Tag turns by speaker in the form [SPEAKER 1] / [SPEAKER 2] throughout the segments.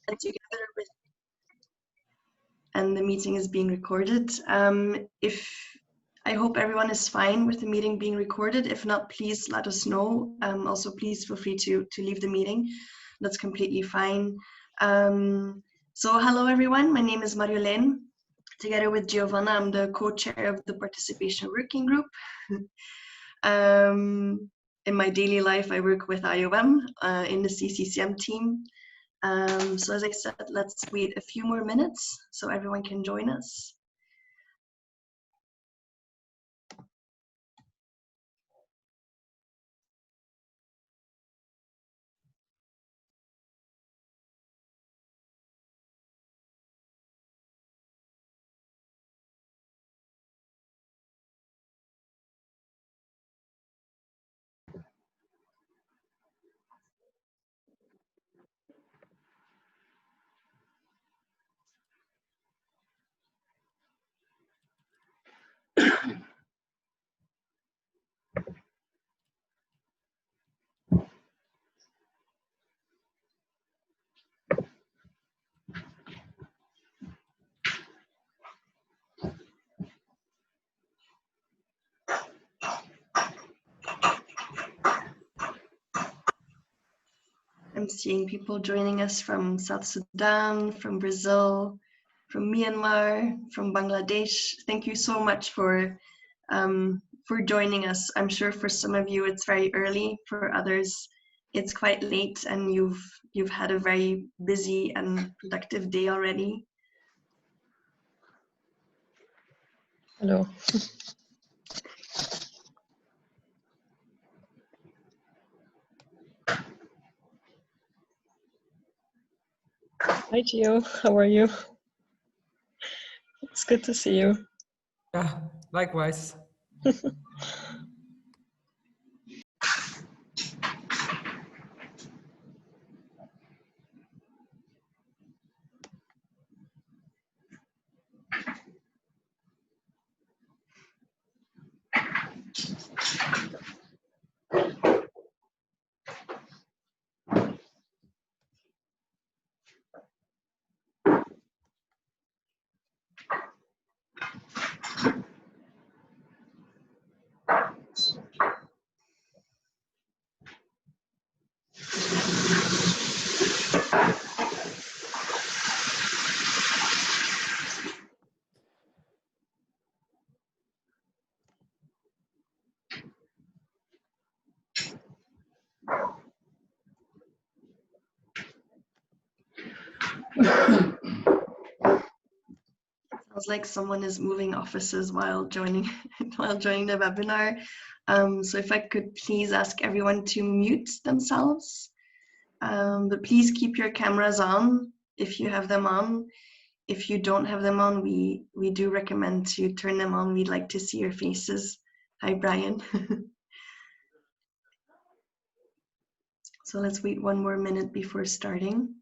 [SPEAKER 1] and together with, and the meeting is being recorded. I hope everyone is fine with the meeting being recorded. If not, please let us know. Also, please feel free to leave the meeting. That's completely fine. So hello everyone, my name is Marjolein. Together with Giovanna, I'm the co-chair of the Participation Working Group. In my daily life, I work with IOM in the CCCM team. So as I said, let's wait a few more minutes so everyone can join us. I'm seeing people joining us from South Sudan, from Brazil, from Myanmar, from Bangladesh. Thank you so much for joining us. I'm sure for some of you it's very early, for others it's quite late, and you've had a very busy and productive day already.
[SPEAKER 2] Hello. Hi Gio, how are you? It's good to see you.
[SPEAKER 3] Yeah, likewise.
[SPEAKER 1] Sounds like someone is moving offices while joining the webinar. So if I could please ask everyone to mute themselves, but please keep your cameras on if you have them on. If you don't have them on, we do recommend to turn them on. We'd like to see your faces. Hi, Brian. So let's wait one more minute before starting.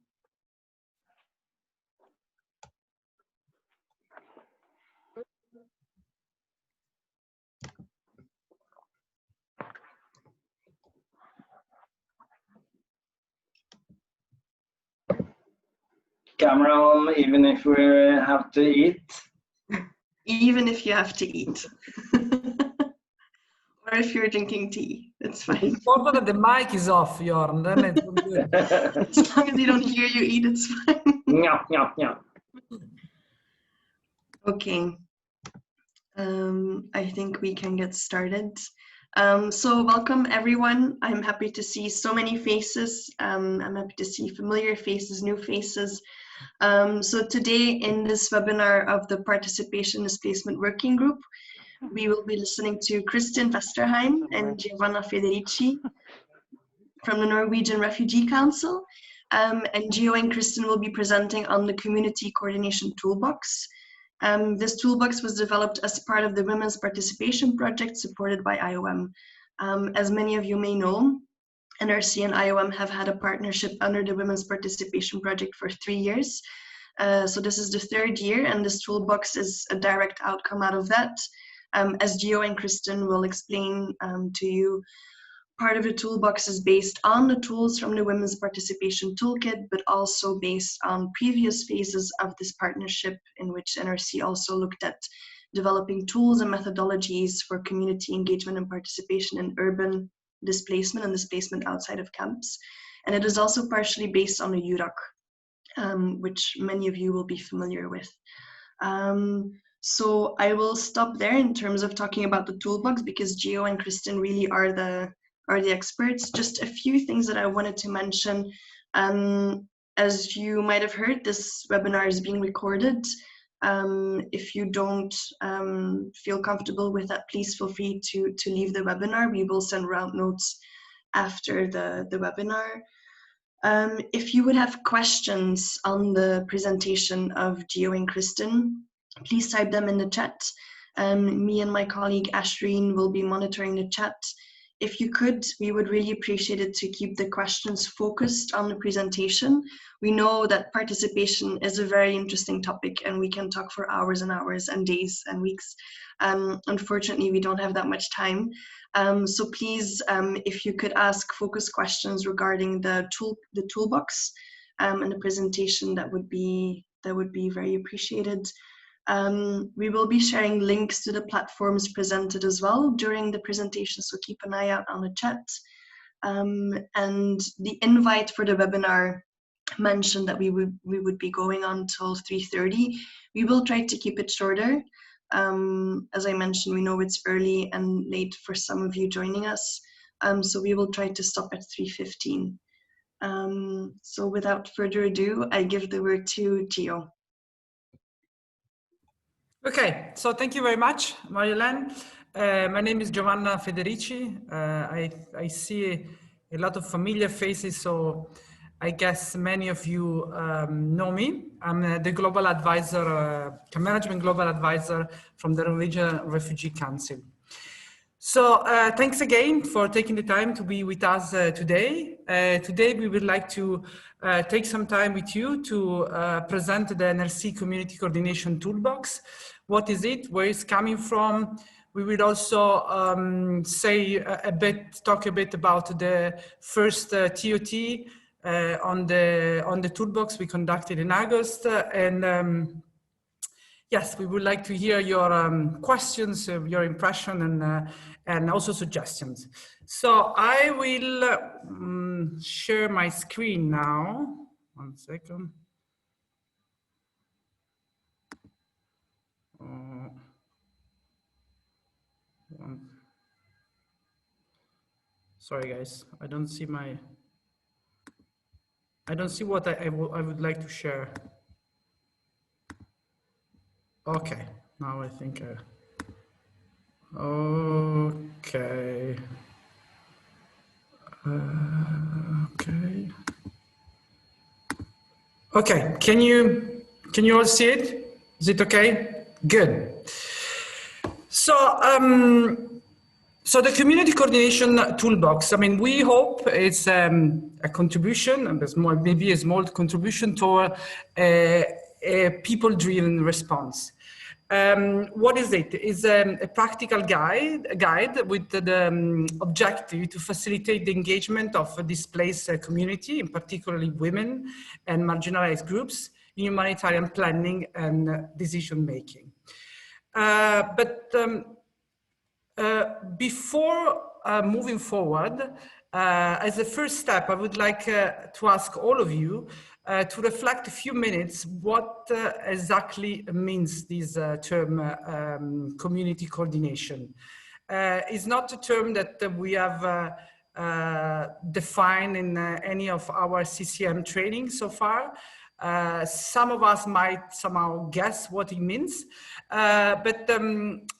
[SPEAKER 4] Camera on, even if we have to eat.
[SPEAKER 1] Even if you have to eat. Or if you're drinking tea, it's fine.
[SPEAKER 3] It's important that the mic is off, Jorn, then it's good.
[SPEAKER 1] As long as you don't hear you eat, it's fine.
[SPEAKER 4] Yeah, yeah, yeah.
[SPEAKER 1] Okay. I think we can get started. So welcome everyone. I'm happy to see so many faces. I'm happy to see familiar faces, new faces. So today in this webinar of the Participation Displacement Working Group, we will be listening to Kristin Vesterheim and Giovanna Federici from the Norwegian Refugee Council. And Gio and Kristin will be presenting on the Community Coordination Toolbox. This toolbox was developed as part of the Women's Participation Project supported by IOM. As many of you may know, NRC and IOM have had a partnership under the Women's Participation Project for 3 years. So this is the 3rd year, and this toolbox is a direct outcome out of that. As Gio and Kristin will explain to you, part of the toolbox is based on the tools from the Women's Participation Toolkit, but also based on previous phases of this partnership in which NRC also looked at developing tools and methodologies for community engagement and participation in urban displacement and displacement outside of camps. And it is also partially based on the URAC, which many of you will be familiar with. So I will stop there in terms of talking about the toolbox, because Gio and Kristen really are the experts. Just a few things that I wanted to mention. As you might have heard, this webinar is being recorded. If you don't feel comfortable with that, please feel free to leave the webinar. We will send round notes after the webinar. If you would have questions on the presentation of Gio and Kristen, please type them in the chat. Me and my colleague Ashreen will be monitoring the chat. If you could, we would really appreciate it to keep the questions focused on the presentation. We know that participation is a very interesting topic and we can talk for hours and hours and days and weeks. Unfortunately, we don't have that much time. So please, if you could ask focused questions regarding the toolbox and the presentation, that would be very appreciated. We will be sharing links to the platforms presented as well during the presentation, so keep an eye out on the chat. And the invite for the webinar mentioned that we would be going on till 3:30. We will try to keep it shorter. As I mentioned, we know it's early and late for some of you joining us, so we will try to stop at 3:15. So without further ado, I give the word to Gio.
[SPEAKER 3] Okay, so thank you very much, Marjolaine. My name is Giovanna Federici. I see a lot of familiar faces, so I guess many of you know me. I'm the global advisor, management global advisor from the Norwegian Refugee Council. So thanks again for taking the time to be with us today. Today we would like to take some time with you to present the NRC Community Coordination Toolbox. What is it? Where it's coming from? We will also talk a bit about the first TOT on the toolbox we conducted in August, and yes, we would like to hear your questions, your impression, and also suggestions. So I will share my screen now. 1 second. Sorry, guys. I don't see what I would like to share. Okay, now I think. Okay. Okay. Okay. Can you all see it? Is it okay? Good. So the Community Coordination Toolbox, I mean, we hope it's a contribution, maybe a small contribution toward a people-driven response. What is it? It's a practical guide with the objective to facilitate the engagement of a displaced community, in particularly women and marginalized groups, in humanitarian planning and decision-making. Before moving forward, as a first step, I would like to ask all of you to reflect a few minutes what exactly means this term community coordination. It's not a term that we have defined in any of our CCM training so far. Some of us might somehow guess what it means, but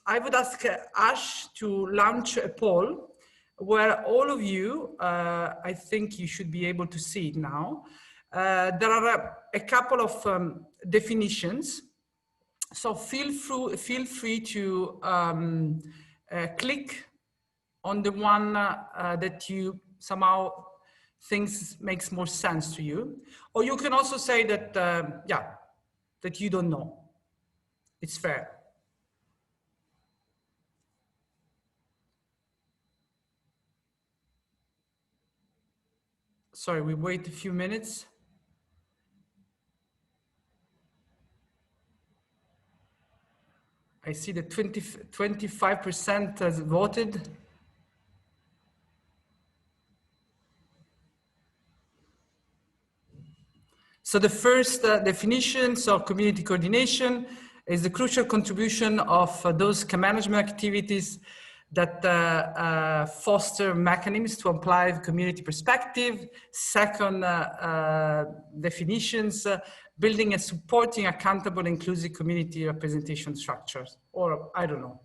[SPEAKER 3] I would ask Ash to launch a poll where all of you, I think you should be able to see it now. There are a couple of definitions, so feel free to click on the one that you somehow thinks makes more sense to you, or you can also say that that you don't know. It's fair. Sorry, we wait a few minutes. I see that 25% has voted. So the first definitions of community coordination is the crucial contribution of those management activities that foster mechanisms to apply the community perspective. Second definitions, building and supporting accountable inclusive community representation structures, or I don't know.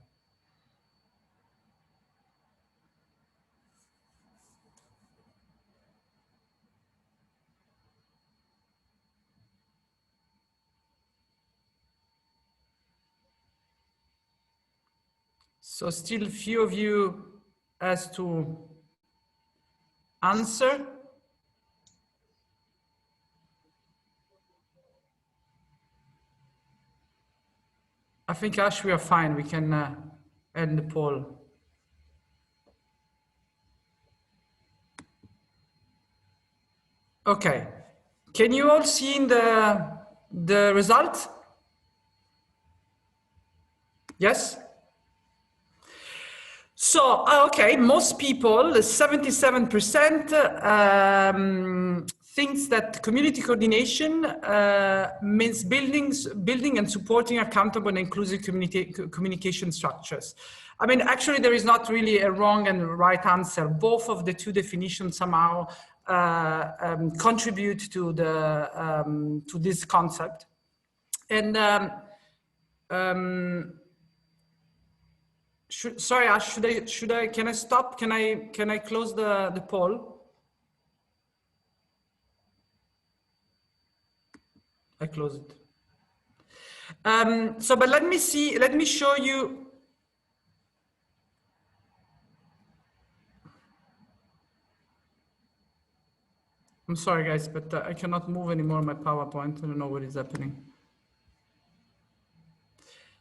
[SPEAKER 3] So still few of you as to answer. I think, Ash, we are fine. We can end the poll. Okay. Can you all see the result? Yes? So, okay, most people, 77%, thinks that community coordination means building and supporting accountable and inclusive communication structures. I mean, actually, there is not really a wrong and right answer. Both of the two definitions somehow contribute to this concept. And sorry, Ash, can I stop? Can I close the poll? I close it. So, but let me show you. I'm sorry, guys, but I cannot move anymore my PowerPoint. I don't know what is happening.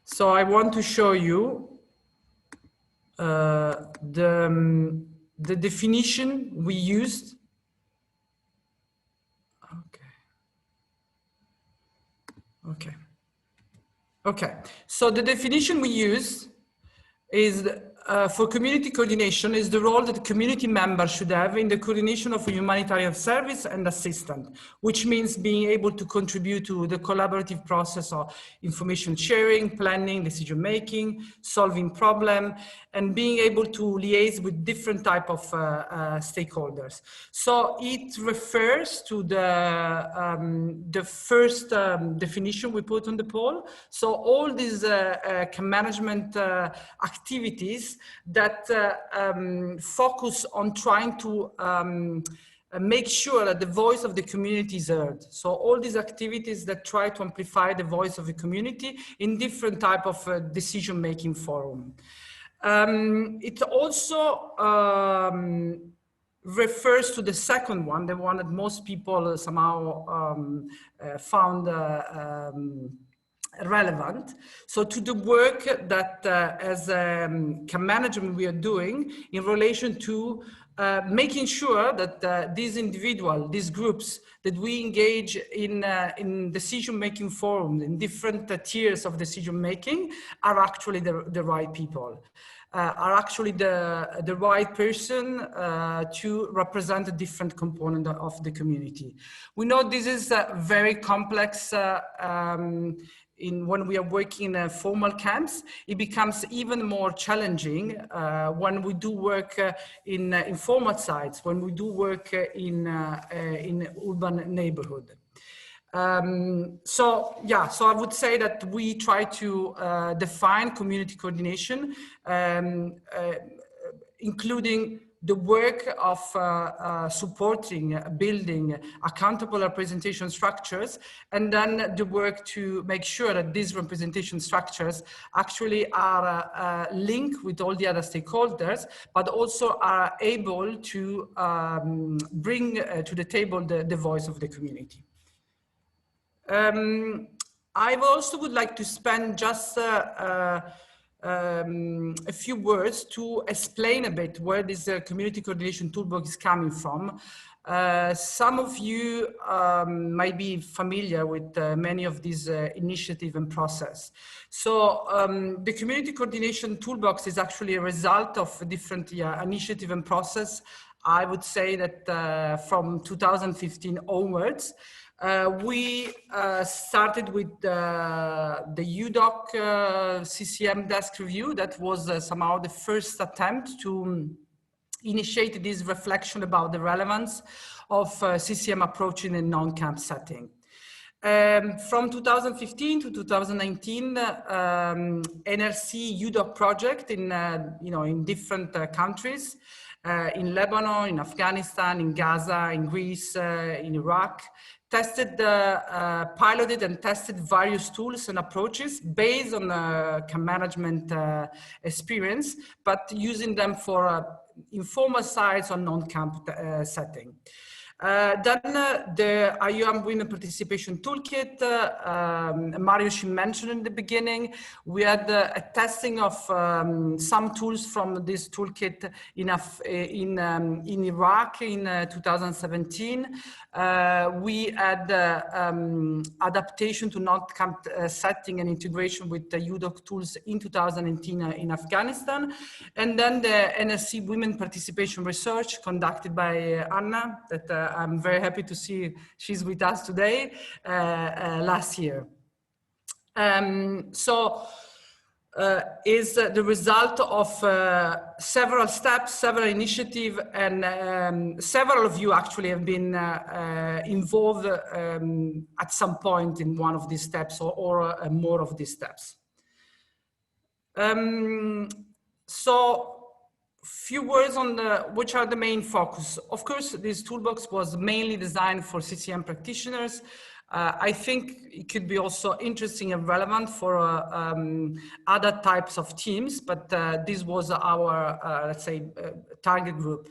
[SPEAKER 3] So I want to show you the definition we used. Okay. So the definition we use is for community coordination is the role that the community member should have in the coordination of a humanitarian service and assistance, which means being able to contribute to the collaborative process of information sharing, planning, decision-making, solving problem, and being able to liaise with different type of stakeholders. So it refers to the first definition we put on the poll. So all these management activities that focus on trying to make sure that the voice of the community is heard. So all these activities that try to amplify the voice of the community in different type of decision-making forum. It also refers to the second one, the one that most people somehow found relevant. So to the work that as management we are doing in relation to making sure that these groups that we engage in decision-making forums, in different tiers of decision-making, are actually the right people, are actually the right person to represent a different component of the community. We know this is very complex. When we are working in formal camps, it becomes even more challenging when we do work in informal sites, when we do work in urban neighborhood. So I would say that we try to define community coordination, including the work of supporting, building accountable representation structures, and then the work to make sure that these representation structures actually are linked with all the other stakeholders, but also are able to bring to the table the voice of the community. I also would like to spend just a few words to explain a bit where this Community Coordination Toolbox is coming from. Some of you might be familiar with many of these initiatives and process. So the Community Coordination Toolbox is actually a result of different initiative and process. I would say that from 2015 onwards, we started with the UDOC CCM desk review. That was somehow the first attempt to initiate this reflection about the relevance of CCM approach in a non-camp setting. From 2015 to 2019, NRC UDOC project in in different countries, in Lebanon, in Afghanistan, in Gaza, in Greece, in Iraq, piloted and tested various tools and approaches based on camp management experience, but using them for informal sites or non-camp setting. Then the IUM Women Participation Toolkit, Mario mentioned in the beginning, we had a testing of some tools from this toolkit in Iraq in 2017. We had adaptation to non-camp setting and integration with the UDOC tools in 2018 in Afghanistan. And then the NRC Women Participation Research conducted by Anna, that I'm very happy to see she's with us today, last year. Is the result of several steps, several initiatives, and several of you actually have been involved at some point in one of these steps or more of these steps. Few words on which are the main focus. Of course, this toolbox was mainly designed for CCM practitioners. I think it could be also interesting and relevant for other types of teams, but this was our, let's say, target group.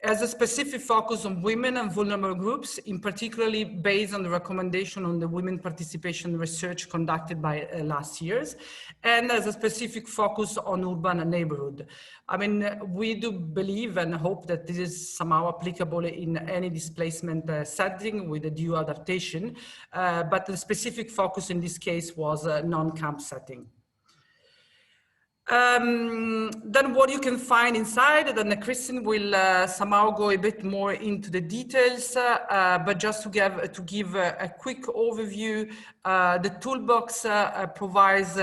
[SPEAKER 3] As a specific focus on women and vulnerable groups, in particularly based on the recommendation on the women participation research conducted by last year's, and as a specific focus on urban and neighborhood. I mean, we do believe and hope that this is somehow applicable in any displacement setting with a due adaptation, but the specific focus in this case was a non-camp setting. Then what you can find inside, then Kristin will somehow go a bit more into the details, but just to give a quick overview, the toolbox provides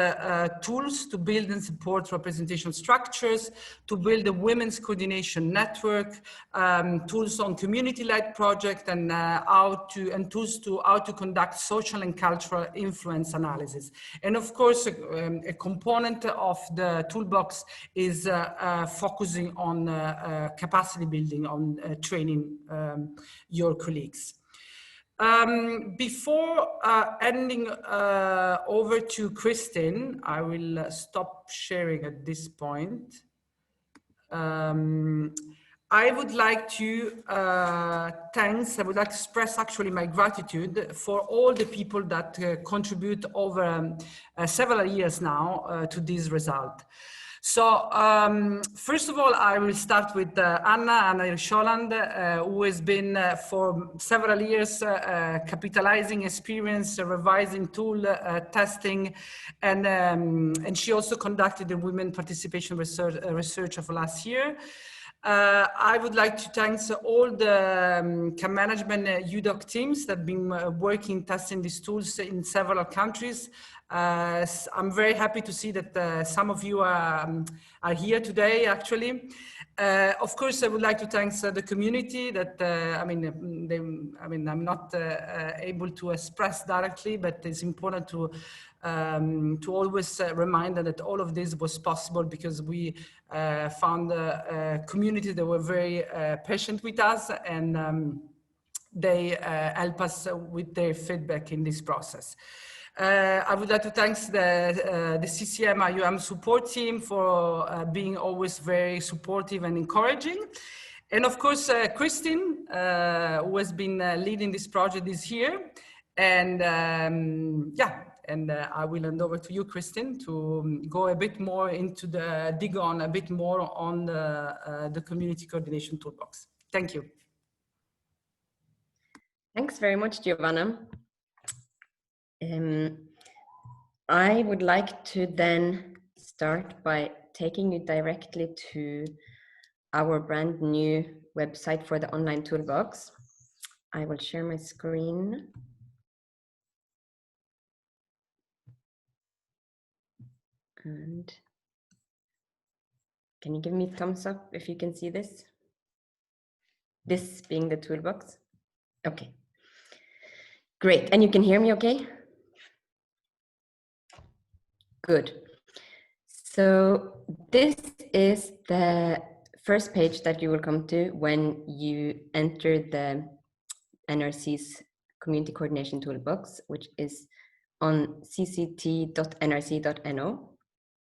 [SPEAKER 3] tools to build and support representation structures, to build a women's coordination network, tools on community-led project, and tools to how to conduct social and cultural influence analysis. And of course, a component of the toolbox is focusing on capacity building, on training your colleagues. Before handing over to Kristin, I will stop sharing at this point. I would like to I would like to express actually my gratitude for all the people that contribute over several years now to this result. So first of all, I will start with Anna Hirschland, who has been for several years capitalizing experience, revising tool, testing, and she also conducted the women participation research of last year. I would like to thank all the camp management UDOC teams that have been working, testing these tools in several countries. I'm very happy to see that some of you are here today, actually. Of course, I would like to thank the community that, I'm not able to express directly, but it's important to always remind that all of this was possible because we found a community that were very patient with us, and they help us with their feedback in this process. I would like to thank the CCM IUM support team for being always very supportive and encouraging. And of course, Kristin, who has been leading this project this year. And and I will hand over to you, Kristin, to go a bit more into dig on a bit more on the Community Coordination Toolbox. Thank you.
[SPEAKER 2] Thanks very much, Giovanna. I would like to then start by taking you directly to our brand new website for the online toolbox. I will share my screen. And can you give me a thumbs up if you can see this? This being the toolbox. Okay, great. And you can hear me okay? Good. So this is the first page that you will come to when you enter the NRC's Community Coordination Toolbox, which is on cct.nrc.no.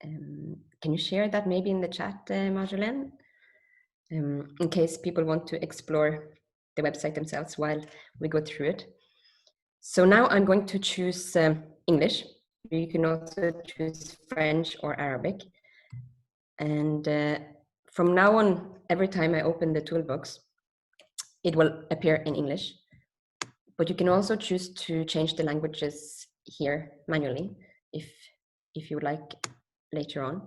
[SPEAKER 2] Can you share that maybe in the chat, Marjolaine? In case people want to explore the website themselves while we go through it. So now I'm going to choose English. You can also choose French or Arabic. And from now on, every time I open the toolbox, it will appear in English. But you can also choose to change the languages here manually if you like later on.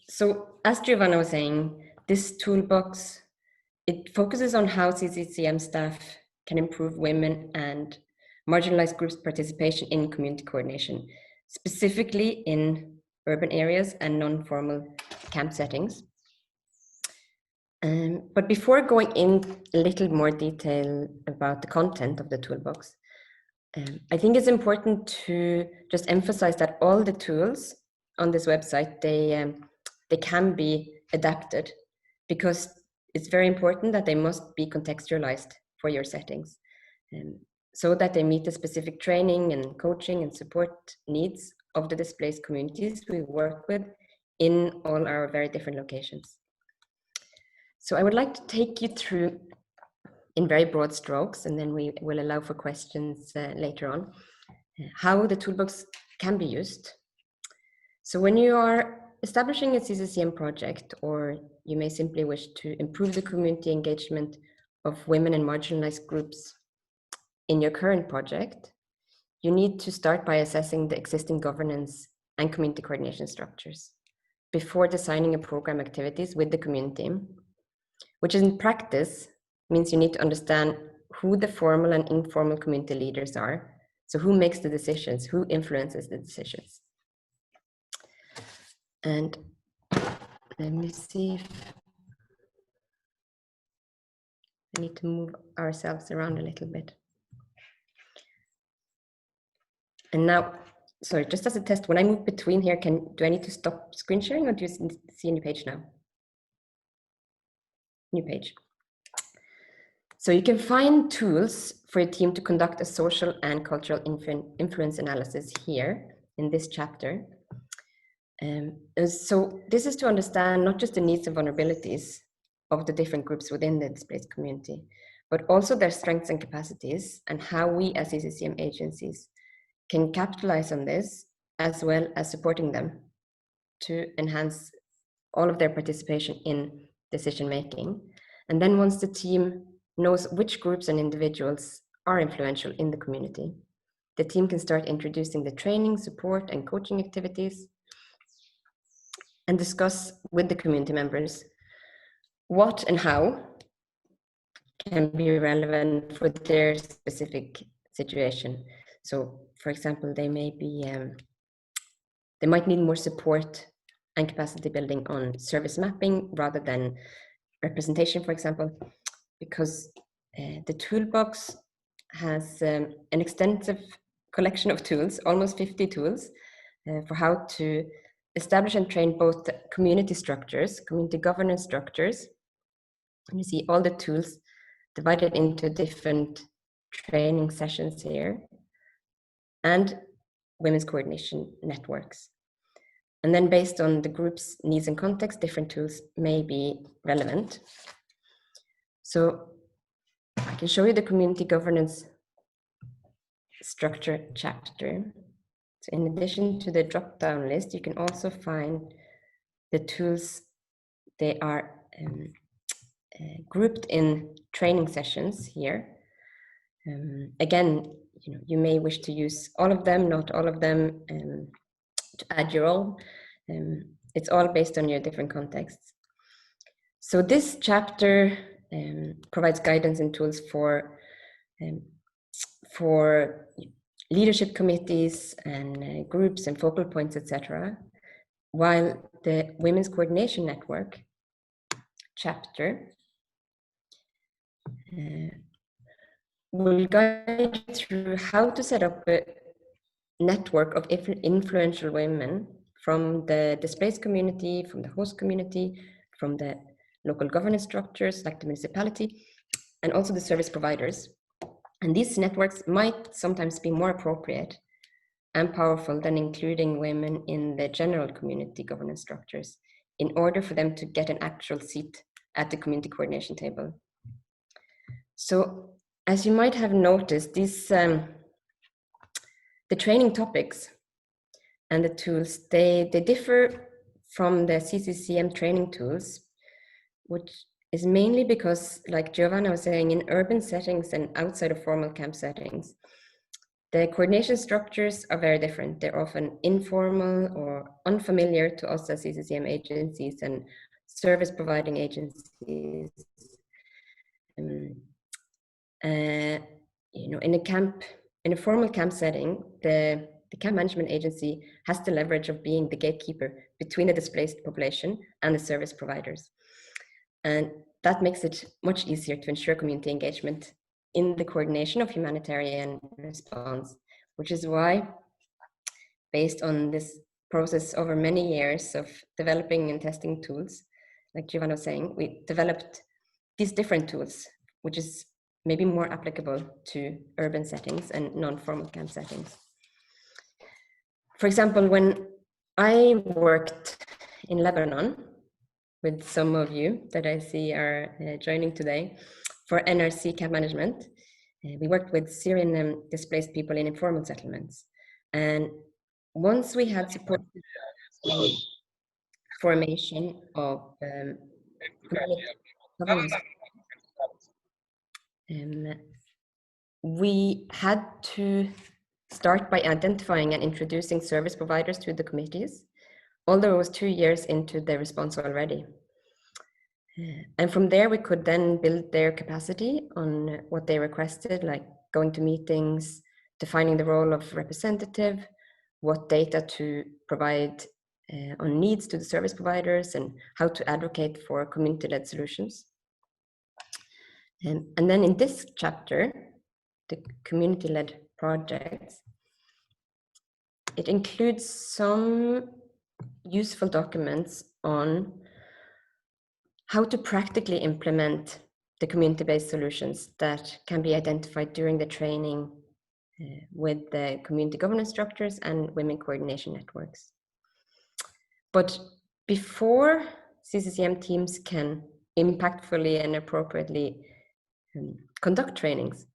[SPEAKER 2] So as Giovanna was saying, this toolbox, it focuses on how CCCM staff can improve women and marginalized groups' participation in community coordination, specifically in urban areas and non-formal camp settings. But before going in a little more detail about the content of the toolbox, I think it's important to just emphasize that all the tools on this website, they can be adapted, because it's very important that they must be contextualized for your settings, so that they meet the specific training and coaching and support needs of the displaced communities we work with in all our very different locations. So I would like to take you through in very broad strokes, and then we will allow for questions later on, how the toolbox can be used. So when you are establishing a CCCM project, or you may simply wish to improve the community engagement of women and marginalized groups in your current project, you need to start by assessing the existing governance and community coordination structures before designing a program activities with the community, which in practice means you need to understand who the formal and informal community leaders are. So who makes the decisions, who influences the decisions. And let me see if I need to move ourselves around a little bit. And now, sorry, just as a test, when I move between here, do I need to stop screen sharing, or do you see a new page now? New page. So you can find tools for a team to conduct a social and cultural influence analysis here in this chapter. So this is to understand not just the needs and vulnerabilities of the different groups within the displaced community, but also their strengths and capacities, and how we as CCCM agencies can capitalize on this, as well as supporting them to enhance all of their participation in decision making. And then once the team knows which groups and individuals are influential in the community, the team can start introducing the training, support, and coaching activities, and discuss with the community members what and how can be relevant for their specific situation. So, for example, they might need more support and capacity building on service mapping rather than representation, for example, because the toolbox has an extensive collection of tools, almost 50 tools, for how to establish and train both the community structures, community governance structures. And you see all the tools divided into different training sessions here, and women's coordination networks. And then based on the group's needs and context, different tools may be relevant. So I can show you the community governance structure chapter. So in addition to the drop-down list, you can also find the tools. They are grouped in training sessions here. Again, you may wish to use all of them, not all of them, to add your own. It's all based on your different contexts. So this chapter provides guidance and tools for leadership committees and groups and focal points, etc. While the Women's Coordination Network chapter will guide you through how to set up a network of influential women from the displaced community, from the host community, from the local governance structures like the municipality, and also the service providers. And these networks might sometimes be more appropriate and powerful than including women in the general community governance structures in order for them to get an actual seat at the community coordination table. So as you might have noticed, these the training topics and the tools, they differ from the CCCM training tools, which is mainly because, like Giovanna was saying, in urban settings and outside of formal camp settings, the coordination structures are very different. They're often informal or unfamiliar to us as CCCM agencies and service providing agencies. In a formal camp setting, the camp management agency has the leverage of being the gatekeeper between the displaced population and the service providers. And that makes it much easier to ensure community engagement in the coordination of humanitarian response, which is why, based on this process over many years of developing and testing tools, like Giovanna was saying, we developed these different tools, which is maybe more applicable to urban settings and non-formal camp settings. For example, when I worked in Lebanon with some of you that I see are joining today for NRC camp management, we worked with Syrian displaced people in informal settlements. And once we had supported the formation of governance, we had to start by identifying and introducing service providers to the committees, although it was 2 years into the response already. And from there, we could then build their capacity on what they requested, like going to meetings, defining the role of representative, what data to provide on needs to the service providers, and how to advocate for community-led solutions. And then in this chapter, the community-led projects, it includes some useful documents on how to practically implement the community-based solutions that can be identified during the training with the community governance structures and women coordination networks. But before CCCM teams can impactfully and appropriately conduct trainings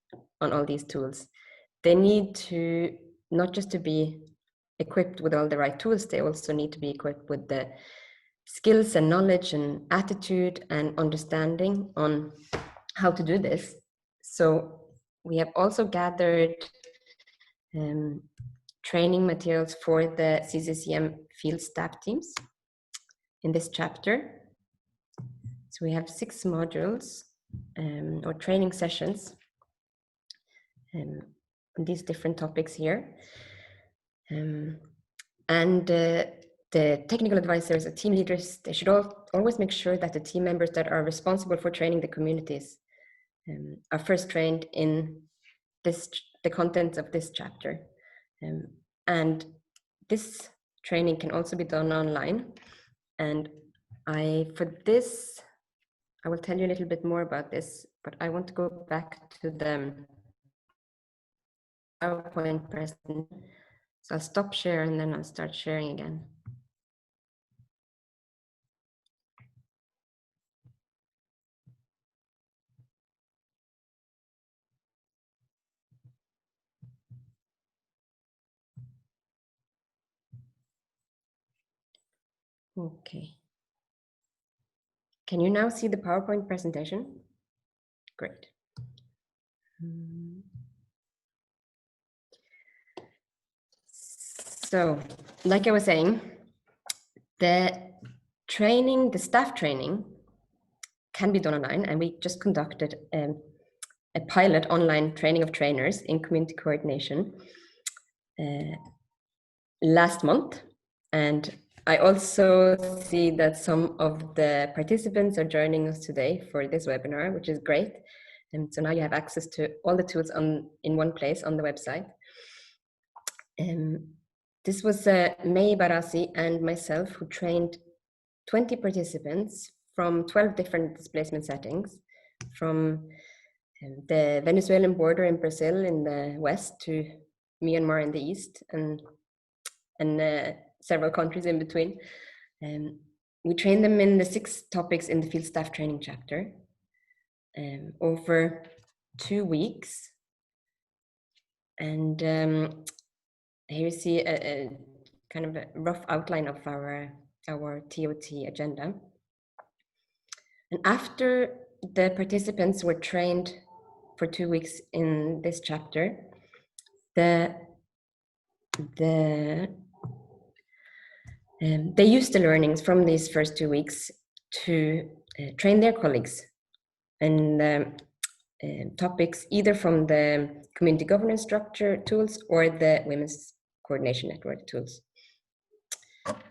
[SPEAKER 2] on all these tools, they need to not just to be equipped with all the right tools, they also need to be equipped with the skills and knowledge and attitude and understanding on how to do this. So we have also gathered training materials for the CCCM field staff teams in this chapter. So we have 6 modules or training sessions on these different topics here. The technical advisors, the team leaders, they should always make sure that the team members that are responsible for training the communities are first trained in the contents of this chapter. And this training can also be done online. And for this, I will tell you a little bit more about this, but I want to go back to the PowerPoint presentation. So I'll stop share and then I'll start sharing again. Okay. Can you now see the PowerPoint presentation? Great. So, like I was saying, the staff training can be done online, and we just conducted a pilot online training of trainers in community coordination last month. And I also see that some of the participants are joining us today for this webinar, which is great. And so now you have access to all the tools in one place on the website. This was May Barasi and myself who trained 20 participants from 12 different displacement settings, from the Venezuelan border in Brazil in the west to Myanmar in the east, and several countries in between. We trained them in the 6 topics in the field staff training chapter over 2 weeks. And here you see a kind of a rough outline of our TOT agenda. And after the participants were trained for 2 weeks in this chapter, they used the learnings from these first 2 weeks to train their colleagues in topics either from the community governance structure tools or the women's coordination network tools.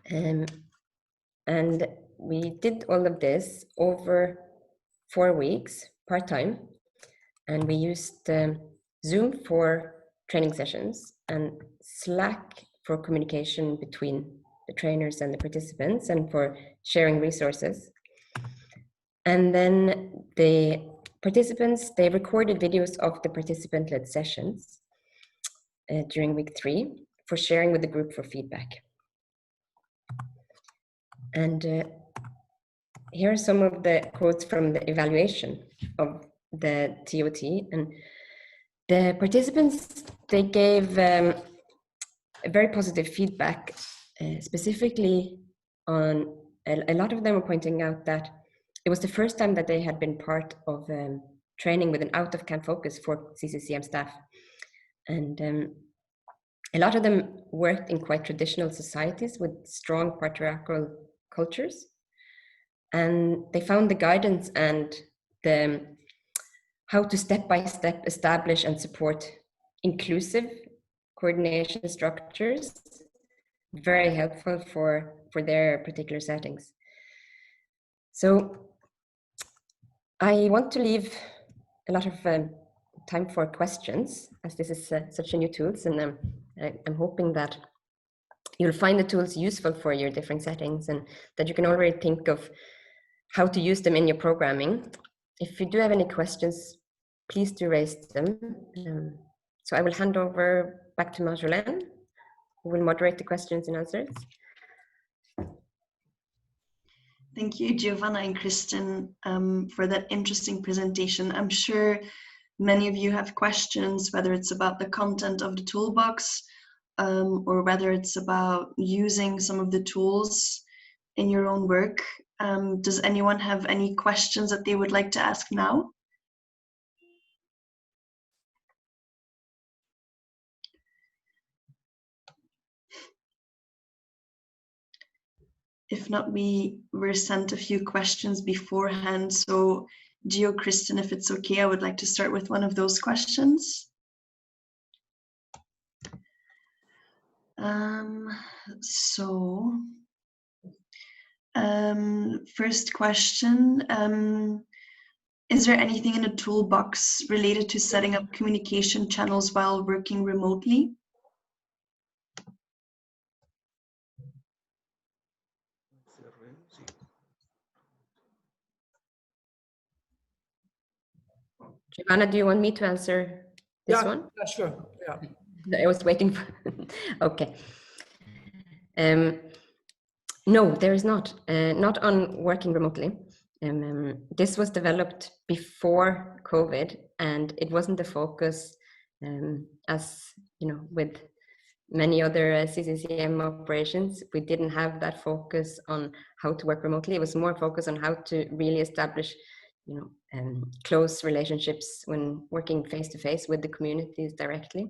[SPEAKER 2] And we did all of this over 4 weeks, part-time, and we used Zoom for training sessions and Slack for communication between the trainers and the participants and for sharing resources. And then the participants, they recorded videos of the participant-led sessions during week 3 for sharing with the group for feedback. And here are some of the quotes from the evaluation of the TOT. And the participants, they gave a very positive feedback, specifically on, a lot of them were pointing out that it was the first time that they had been part of training with an out-of-camp focus for CCCM staff. And a lot of them worked in quite traditional societies with strong patriarchal cultures. And they found the guidance and the how to step-by-step establish and support inclusive coordination structures very helpful for their particular settings. So I want to leave a lot of time for questions, as this is such a new tools, and I'm hoping that you'll find the tools useful for your different settings and that you can already think of how to use them in your programming. If you do have any questions, please do raise them. So I will hand over back to Marjolaine, who will moderate the questions and answers.
[SPEAKER 1] Thank you, Giovanna and Kristen, for that interesting presentation. I'm sure many of you have questions, whether it's about the content of the toolbox or whether it's about using some of the tools in your own work. Does anyone have any questions that they would like to ask now? If not, we were sent a few questions beforehand. So, Gio, Kristen, if it's okay, I would like to start with one of those questions. First question, is there anything in the toolbox related to setting up communication channels while working remotely?
[SPEAKER 2] Giovanna, do you want me to answer this one?
[SPEAKER 3] Yeah, sure. Yeah.
[SPEAKER 2] I was waiting for. Okay. No, there is not. Not on working remotely. This was developed before COVID, and it wasn't the focus, as you know, with many other CCCM operations, we didn't have that focus on how to work remotely. It was more focused on how to really establish, close relationships when working face-to-face with the communities directly.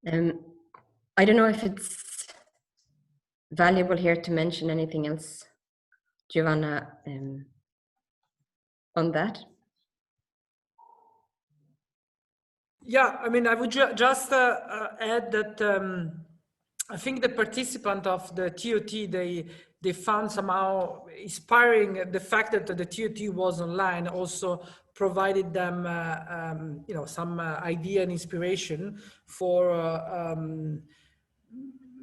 [SPEAKER 2] I don't know if it's valuable here to mention anything else, Giovanna, on that.
[SPEAKER 3] Yeah, I mean, I would just add that I think the participant of the TOT, they found somehow inspiring the fact that the TOT was online also provided them, some idea and inspiration for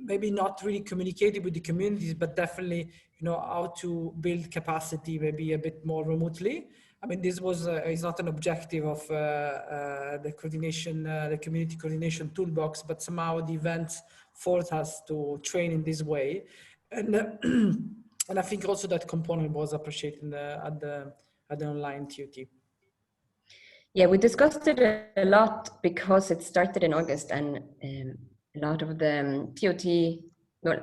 [SPEAKER 3] maybe not really communicating with the communities, but definitely, how to build capacity maybe a bit more remotely. I mean, this was is not an objective of the coordination, the Community Coordination Toolbox, but somehow the events forced us to train in this way, and and I think also that component was appreciated at the online TOT.
[SPEAKER 2] Yeah, we discussed it a lot because it started in August, and a lot of the TOT, well,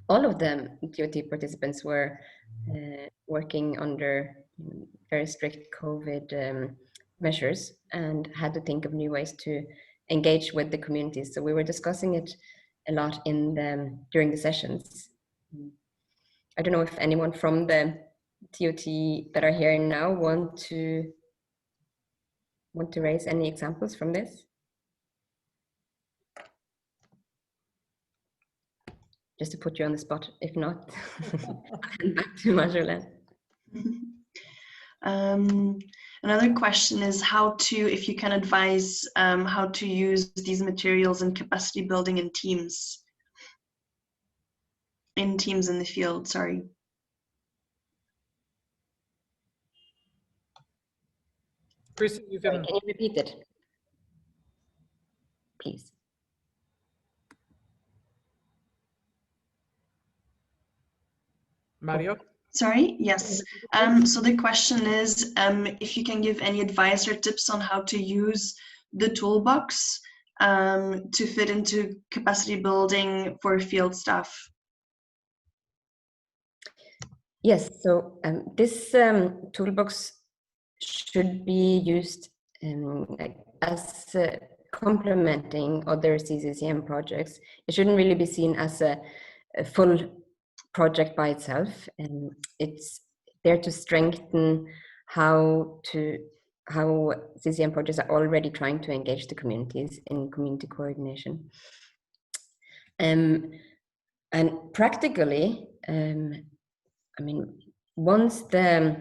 [SPEAKER 2] all of the TOT participants were working under very strict COVID measures and had to think of new ways to engage with the communities. So we were discussing it a lot during the sessions. I don't know if anyone from the TOT that are here now want to raise any examples from this? Just to put you on the spot. If not, back to Marjolaine.
[SPEAKER 1] Another question is if you can advise how to use these materials in capacity building in teams in the field, sorry.
[SPEAKER 3] Chris, you can...
[SPEAKER 2] Sorry, can you repeat it, please?
[SPEAKER 3] Mario?
[SPEAKER 1] Sorry, yes. So the question is if you can give any advice or tips on how to use the toolbox to fit into capacity building for field staff.
[SPEAKER 2] Yes, so this toolbox should be used as complementing other CCCM projects. It shouldn't really be seen as a full project by itself, and it's there to strengthen how CCM projects are already trying to engage the communities in community coordination. And practically, I mean, once the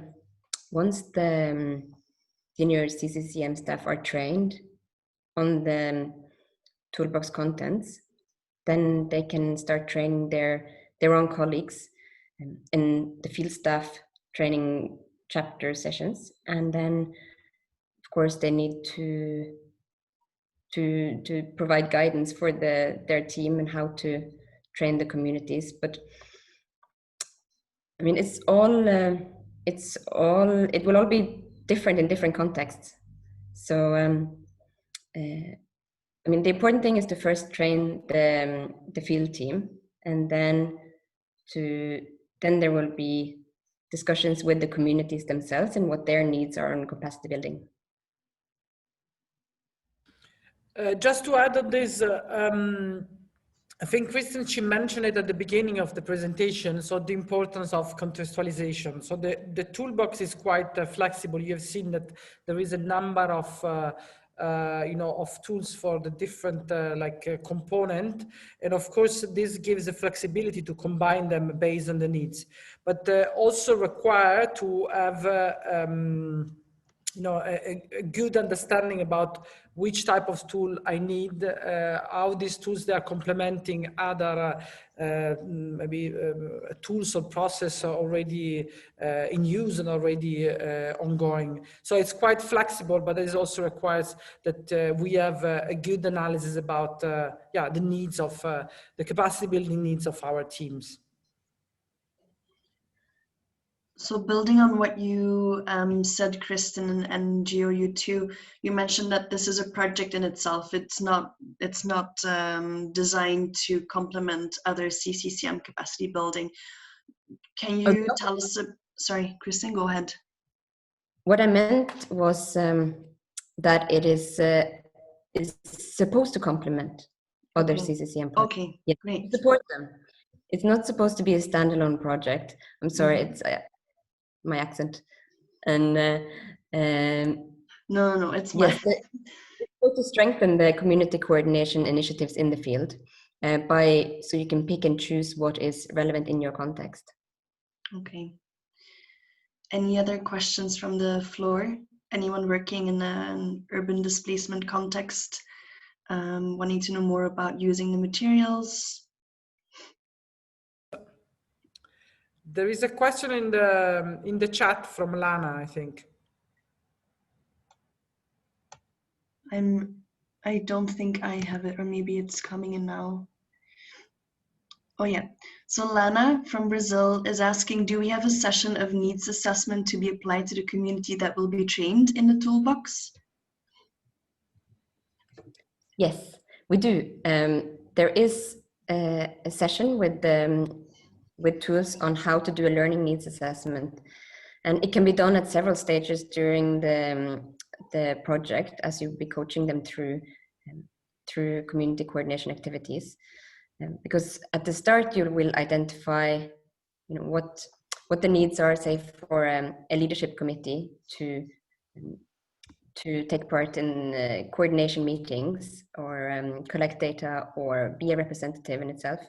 [SPEAKER 2] senior CCCM staff are trained on the toolbox contents, then they can start training their own colleagues in the field staff training chapter sessions, and then of course they need to provide guidance for their team and how to train the communities. But I mean, it will all be different in different contexts. So I mean, the important thing is to first train the field team, and then there will be discussions with the communities themselves and what their needs are on capacity building.
[SPEAKER 3] Just to add on this, I think Kristen, she mentioned it at the beginning of the presentation, so the importance of contextualization. So the toolbox is quite flexible. You have seen that there is a number of of tools for the different component, and of course this gives the flexibility to combine them based on the needs, but also require to have a good understanding about which type of tool I need, how these tools they are complementing other tools or process already in use and already ongoing. So it's quite flexible, but it also requires that we have a good analysis about the needs of the capacity building needs of our teams.
[SPEAKER 1] So building on what you said, Kristen, and Gio, you too, you mentioned that this is a project in itself. It's not it's not designed to complement other CCCM capacity building. Can you tell us? Sorry, Kristen, go ahead.
[SPEAKER 2] What I meant was that it is supposed to complement other CCCM projects.
[SPEAKER 1] Okay,
[SPEAKER 2] yes,
[SPEAKER 1] great.
[SPEAKER 2] Support them. It's not supposed to be a standalone project. I'm sorry, it's my accent. And
[SPEAKER 1] no, it's
[SPEAKER 2] yes, it's supposed to strengthen the community coordination initiatives in the field so you can pick and choose what is relevant in your context.
[SPEAKER 1] Okay. Any other questions from the floor? Anyone working in an urban displacement context, wanting to know more about using the materials?
[SPEAKER 3] There is a question in the chat from Lana, I think.
[SPEAKER 1] I don't think I have it, or maybe it's coming in now. Oh yeah, so Lana from Brazil is asking, do we have a session of needs assessment to be applied to the community that will be trained in the toolbox?
[SPEAKER 2] Yes, we do. There is a session with tools on how to do a learning needs assessment, and it can be done at several stages during the project, as you'll be coaching them through community coordination activities. Because at the start you will identify, what the needs are, say for a leadership committee to take part in coordination meetings or collect data or be a representative in itself.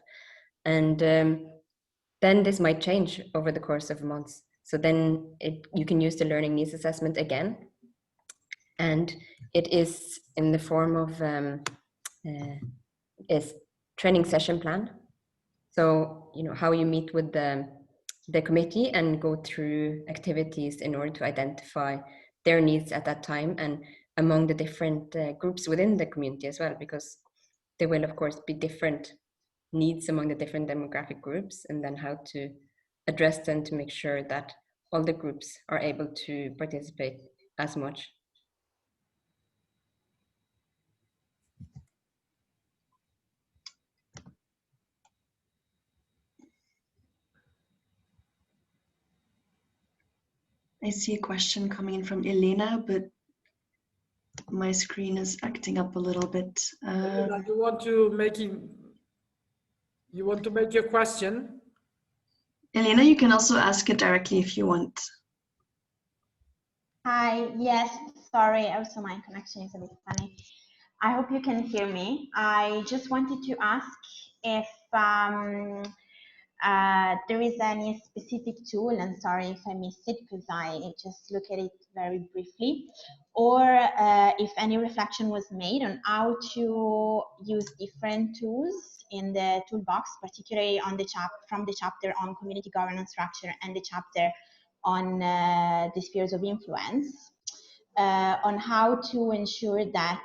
[SPEAKER 2] And then this might change over the course of months. So then you can use the learning needs assessment again. And it is in the form of a training session plan. So, how you meet with the committee and go through activities in order to identify their needs at that time and among the different groups within the community as well, because there will of course be different needs among the different demographic groups, and then how to address them to make sure that all the groups are able to participate as much.
[SPEAKER 1] I see a question coming in from Elena, but my screen is acting up a little bit.
[SPEAKER 3] Elena, you want to make your question?
[SPEAKER 1] Elena, you can also ask it directly if you want.
[SPEAKER 5] Hi, yes, sorry, also my connection is a bit funny. I hope you can hear me. I just wanted to ask if there is any specific tool, and sorry if I missed it because I just looked at it very briefly, or if any reflection was made on how to use different tools in the toolbox, particularly on from the chapter on community governance structure and the chapter on the spheres of influence, on how to ensure that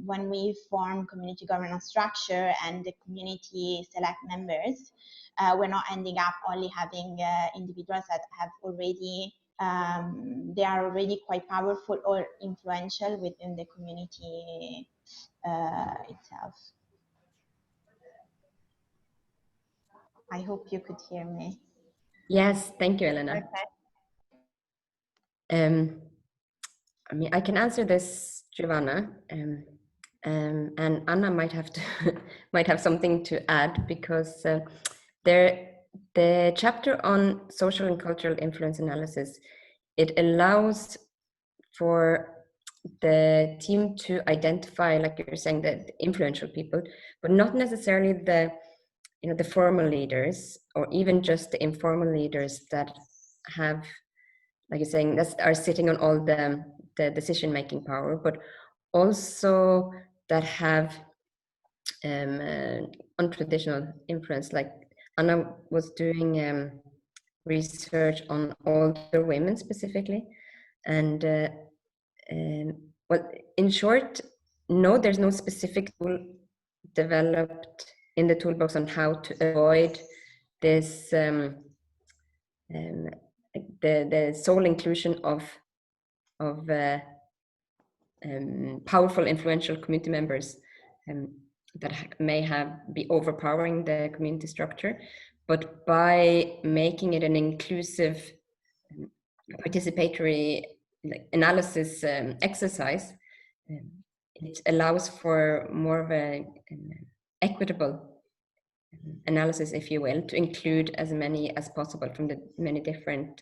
[SPEAKER 5] when we form community governance structure and the community select members, we're not ending up only having individuals that have already, they are already quite powerful or influential within the community itself. I hope you could hear me.
[SPEAKER 2] Yes, thank you, Elena.
[SPEAKER 5] Okay.
[SPEAKER 2] I mean, I can answer this, Giovanna, and Anna might have to might have something to add, because the chapter on social and cultural influence analysis, it allows for the team to identify, like you're saying, the influential people, but not necessarily the formal leaders, or even just the informal leaders that have, like you're saying, that are sitting on all the decision-making power, but also that have untraditional influence. Like Anna was doing research on older women specifically, and well, in short, no, there's no specific tool developed in the toolbox on how to avoid this the sole inclusion of powerful, influential community members that may be overpowering the community structure. But by making it an inclusive, participatory analysis exercise, it allows for more of an equitable analysis, if you will, to include as many as possible from the many different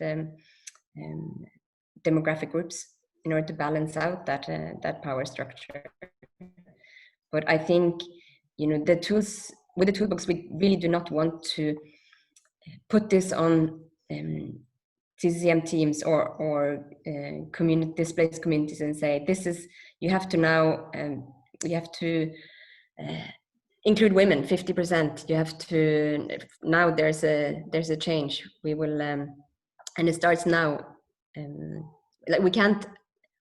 [SPEAKER 2] demographic groups in order to balance out that power structure. But I think, you know, the tools with the toolbox, we really do not want to put this on CCCM teams or displaced communities and say, this is, you have to now, you have to include women 50%. You have to, now there's a change. We will, and it starts now. Like, we can't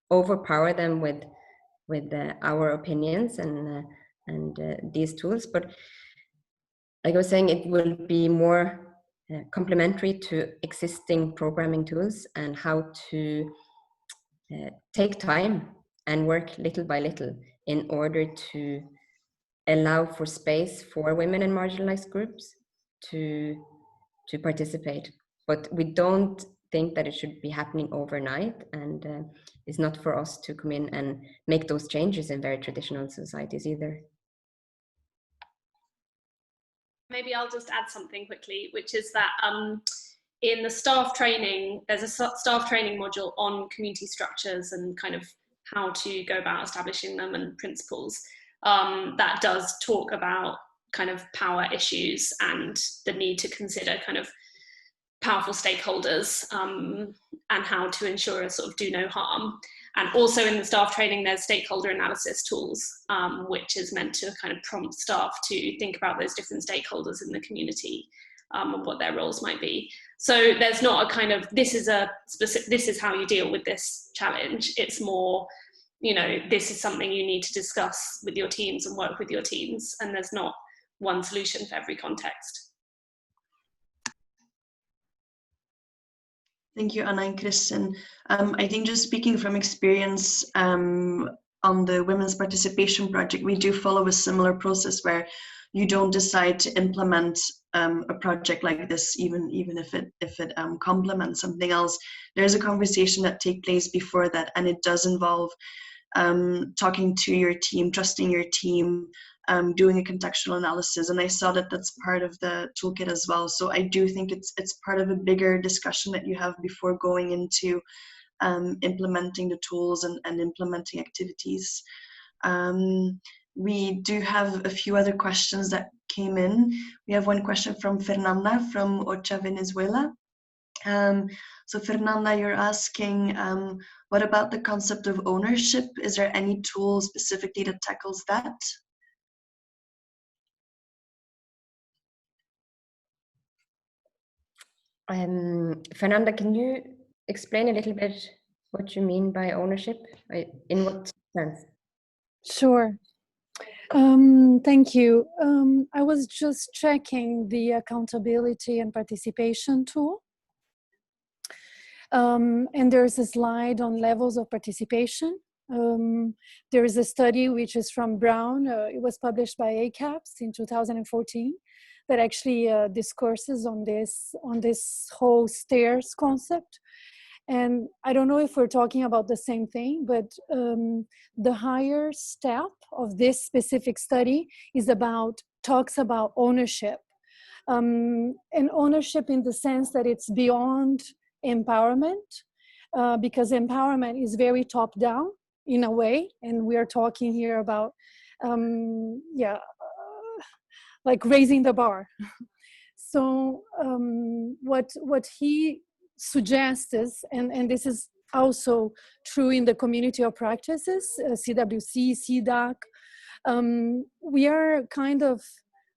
[SPEAKER 2] overpower them with our opinions and these tools, but like I was saying, it will be more complementary to existing programming tools, and how to take time and work little by little in order to allow for space for women and marginalized groups to participate. But we don't think that it should be happening overnight, and it's not for us to come in and make those changes in very traditional societies either.
[SPEAKER 6] Maybe I'll just add something quickly, which is that in the staff training, there's a staff training module on community structures and kind of how to go about establishing them and principles that does talk about kind of power issues and the need to consider kind of powerful stakeholders and how to ensure a sort of do no harm. And also in the staff training, there's stakeholder analysis tools, which is meant to kind of prompt staff to think about those different stakeholders in the community and what their roles might be. So there's not a kind of, this is a specific, this is how you deal with this challenge. It's more, you know, this is something you need to discuss with your teams and work with your teams. And there's not one solution for every context.
[SPEAKER 1] Thank you, Anna and Kristen. I think, just speaking from experience on the Women's Participation Project, we do follow a similar process where you don't decide to implement a project like this, even if it complements something else. There's a conversation that takes place before that, and it does involve talking to your team, trusting your team, doing a contextual analysis, and I saw that that's part of the toolkit as well. So I do think it's part of a bigger discussion that you have before going into implementing the tools and implementing activities. We do have a few other questions that came in. We have one question from Fernanda from Ocha, Venezuela. So Fernanda, you're asking, what about the concept of ownership? Is there any tool specifically that tackles that?
[SPEAKER 2] Fernanda, can you explain a little bit what you mean by ownership? In what sense?
[SPEAKER 7] Sure. Thank you. I was just checking the accountability and participation tool. And there's a slide on levels of participation. There is a study which is from Brown. It was published by ACAPS in 2014 that actually discourses on this whole stairs concept. And I don't know if we're talking about the same thing, but the higher step of this specific study talks about ownership. And ownership in the sense that it's beyond empowerment, because empowerment is very top down in a way. And we are talking here about, like raising the bar. So what he suggests is, and this is also true in the community of practices, CWC, CDAC, we are kind of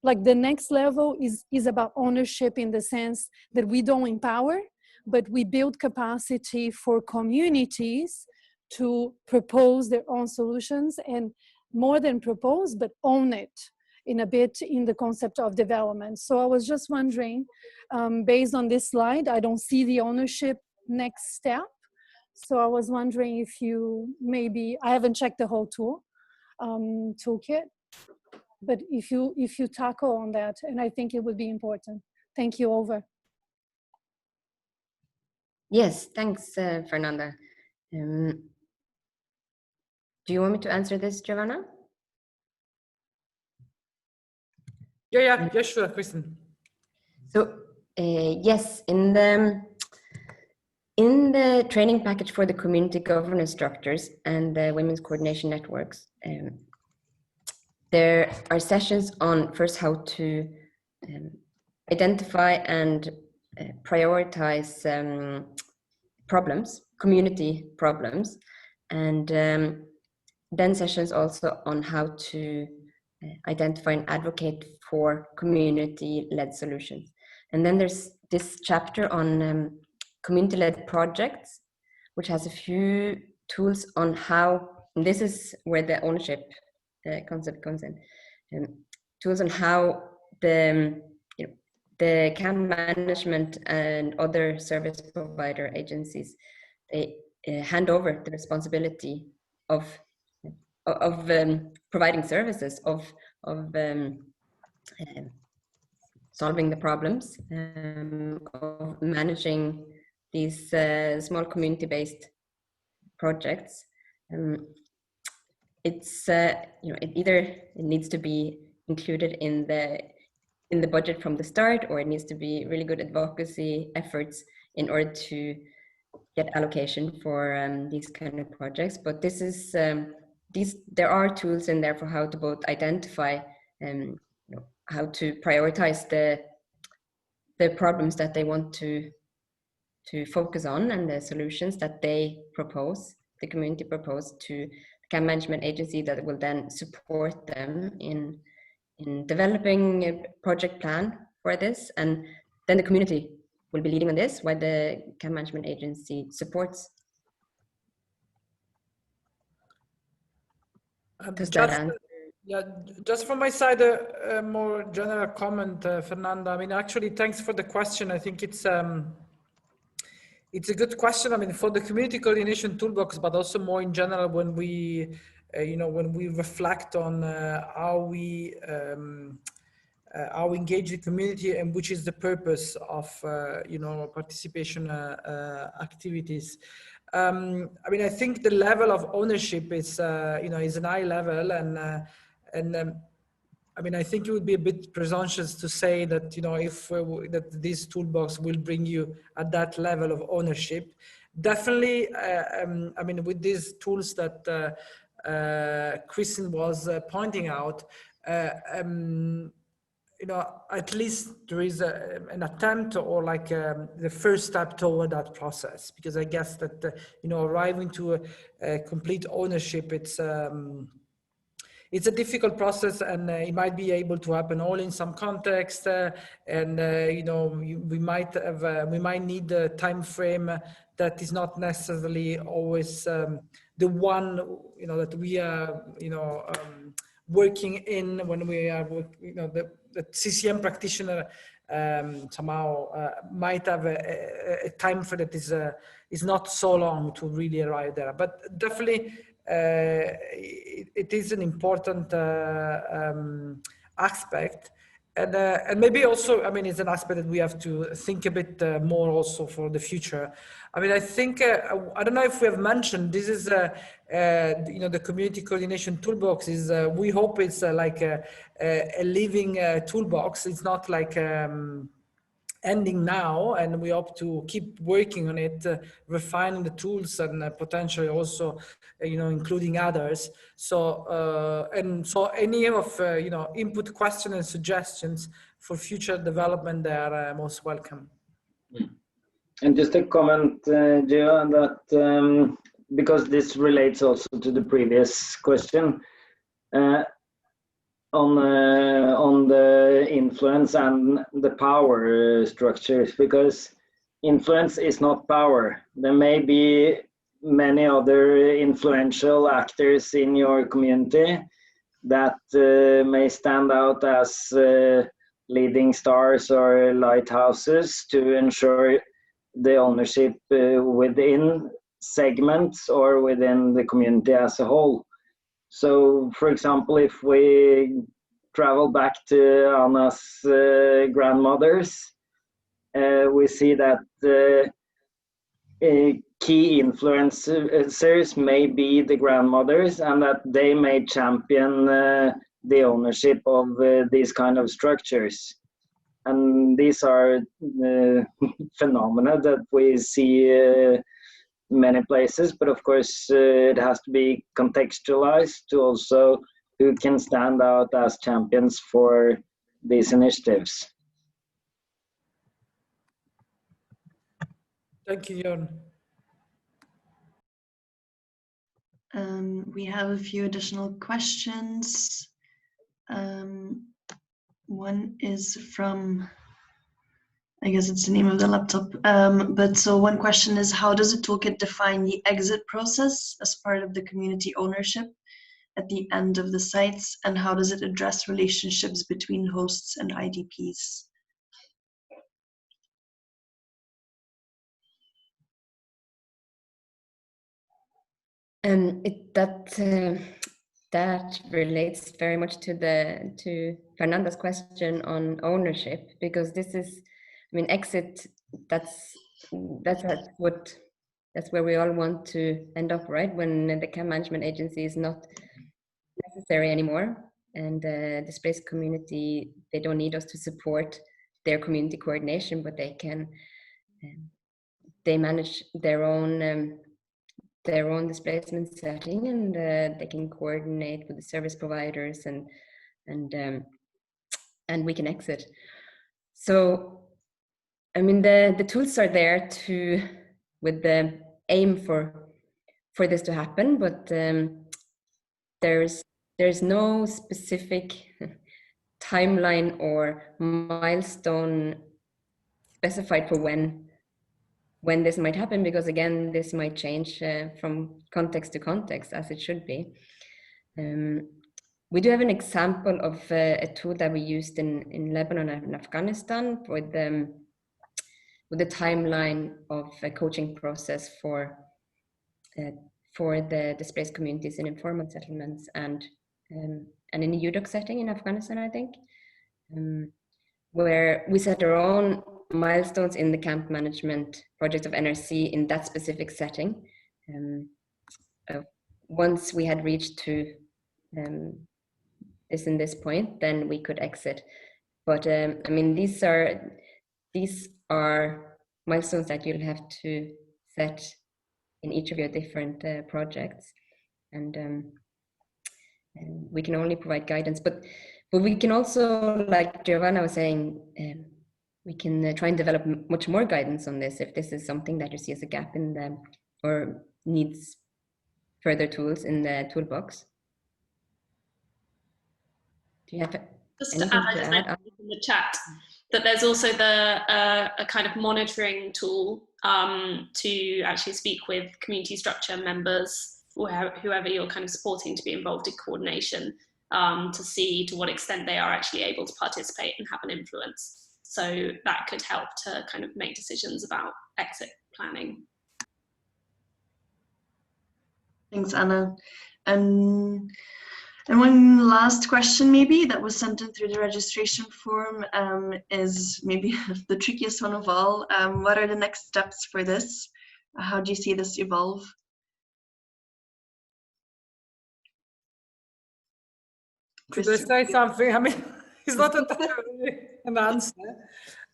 [SPEAKER 7] like the next level is about ownership in the sense that we don't empower, but we build capacity for communities to propose their own solutions, and more than propose, but own it in a bit in the concept of development. So I was just wondering, based on this slide, I don't see the ownership next step. So I was wondering if you maybe, I haven't checked the whole toolkit, but if you tackle on that, and I think it would be important. Thank you. Over.
[SPEAKER 2] Yes, thanks, Fernanda. Do you want me to answer this, Giovanna?
[SPEAKER 3] Yeah, sure, Kristen.
[SPEAKER 2] So yes, in the training package for the community governance structures and the women's coordination networks, there are sessions on first how to identify and prioritize problems, community problems, and then sessions also on how to identify and advocate for community-led solutions. And then there's this chapter on community-led projects, which has a few tools on how, and this is where the ownership concept comes in, tools on how the camp management and other service provider agencies, they hand over the responsibility of providing services, of solving the problems, of managing these small community-based projects. It's it either needs to be included in the budget from the start, or it needs to be really good advocacy efforts in order to get allocation for these kind of projects. But this is there are tools in there for how to both identify how to prioritize the problems that they want to focus on, and the solutions that they propose, the community propose to the camp management agency, that will then support them in developing a project plan for this, and then the community will be leading on this, while the camp management agency supports. Does that answer?
[SPEAKER 3] Yeah, just from my side, a more general comment, Fernanda. I mean, actually, thanks for the question. I think it's a good question. I mean, for the community coordination toolbox, but also more in general, when we, when we reflect on how we engage the community and which is the purpose of, participation activities. I mean, I think the level of ownership is, is an high level, and I mean, I think it would be a bit presumptuous to say that, if that this toolbox will bring you at that level of ownership. Definitely, I mean, with these tools that Kristen was pointing out, at least there is an attempt, or like the first step toward that process, because I guess that, arriving to a complete ownership, it's a difficult process, and it might be able to happen all in some context, and we might need a time frame that is not necessarily always the one that we are working in when we are the CCM practitioner somehow might have a time frame that is not so long to really arrive there, but definitely. It is an important aspect, and maybe also, I mean, it's an aspect that we have to think a bit more also for the future. I mean, I think I don't know if we have mentioned, this is the community coordination toolbox is we hope it's like a living toolbox. It's not like ending now, and we hope to keep working on it, refining the tools, and potentially also, including others. So and so any of input, questions, and suggestions for future development, they are most welcome.
[SPEAKER 4] And just a comment, Gio, that because this relates also to the previous question. On the influence and the power structures, because influence is not power. There may be many other influential actors in your community that may stand out as leading stars or lighthouses to ensure the ownership within segments or within the community as a whole. So, for example, if we travel back to Anna's grandmothers, we see that key influencers may be the grandmothers, and that they may champion the ownership of these kind of structures. And these are phenomena that we see many places, but of course it has to be contextualized to also who can stand out as champions for these initiatives.
[SPEAKER 3] Thank you, Jon.
[SPEAKER 1] We have a few additional questions. One is from, I guess it's the name of the laptop. But so one question is, how does the toolkit define the exit process as part of the community ownership at the end of the sites? And how does it address relationships between hosts and IDPs?
[SPEAKER 2] That relates very much to Fernanda's question on ownership, because this is, I mean, exit. That's where we all want to end up, right? When the camp management agency is not necessary anymore, and the displaced community, they don't need us to support their community coordination, but they can they manage their own displacement setting, and they can coordinate with the service providers, and we can exit. So, I mean, the tools are there with the aim for this to happen, but there's no specific timeline or milestone specified for when this might happen, because again, this might change from context to context, as it should be. We do have an example of a tool that we used in Lebanon and Afghanistan with the timeline of a coaching process for the displaced communities in informal settlements and in a UDOC setting in Afghanistan, I think, where we set our own milestones in the camp management project of NRC in that specific setting. Once we had reached to this point, then we could exit. But I mean, these are milestones that you'll have to set in each of your different projects, and we can only provide guidance. But we can also, like Giovanna was saying, we can try and develop much more guidance on this if this is something that you see as a gap in the, or needs further tools in the toolbox. Do you have
[SPEAKER 6] just to add, I just mentioned in the chat that there's also a kind of monitoring tool to actually speak with community structure members or whoever you're kind of supporting to be involved in coordination, to see to what extent they are actually able to participate and have an influence. So that could help to kind of make decisions about exit planning.
[SPEAKER 1] Thanks, Anna. And one last question maybe that was sent in through the registration form is maybe the trickiest one of all. What are the next steps for this? How do you see this evolve?
[SPEAKER 3] Could I say something? I mean, it's not an answer.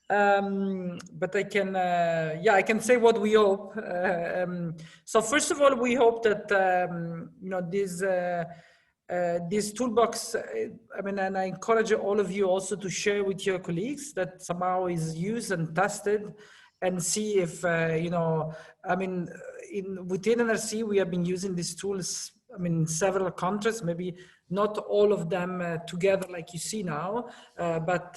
[SPEAKER 3] But I can, I can say what we hope. So first of all, we hope that this toolbox. I mean, and I encourage all of you also to share with your colleagues that somehow is used and tested, and see if I mean, within NRC we have been using these tools. I mean, several countries, maybe not all of them together like you see now, but.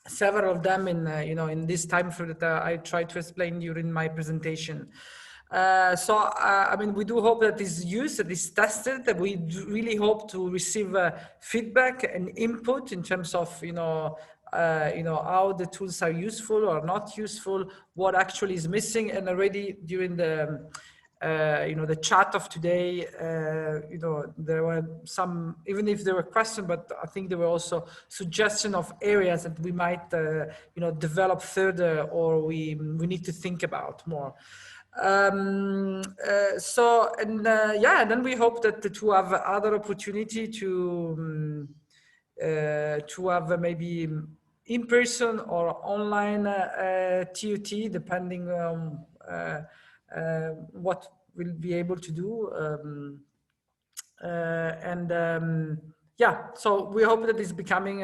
[SPEAKER 3] Several of them in in this time frame that I tried to explain during my presentation. I mean, we do hope that this used, that is tested, that we really hope to receive feedback and input in terms of how the tools are useful or not useful, what actually is missing. And already during the the chat of today, there were some, even if there were questions, but I think there were also suggestions of areas that we might, develop further, or we need to think about more. Then we hope that to have other opportunity to have maybe in-person or online TUT, depending on what we'll be able to do. So we hope that it's becoming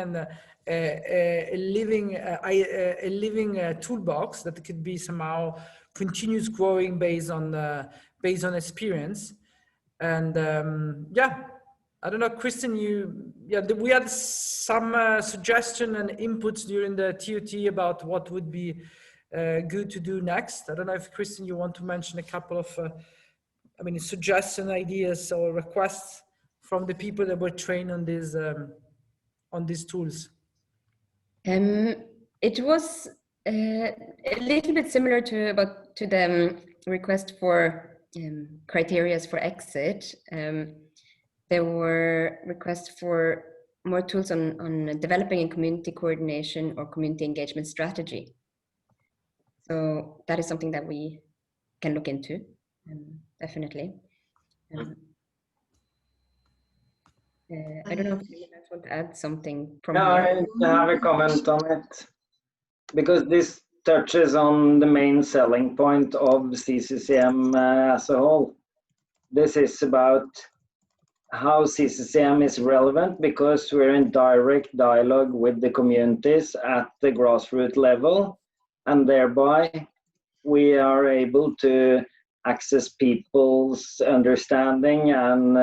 [SPEAKER 3] a living toolbox that could be somehow continues growing based on experience. And I don't know, Kristen, we had some suggestion and inputs during the TUT about what would be good to do next. I don't know if, Kristen, you want to mention a couple of suggestion, ideas, or requests from the people that were trained on these tools.
[SPEAKER 2] It was a little bit similar to the request for criteria for exit. There were requests for more tools on developing a community coordination or community engagement strategy. So that is something that we can look into, definitely. I don't know if you guys want to add something from here.
[SPEAKER 4] I have a comment on it, because this touches on the main selling point of CCCM as a whole. This is about how CCCM is relevant, because we're in direct dialogue with the communities at the grassroots level, and thereby we are able to access people's understanding and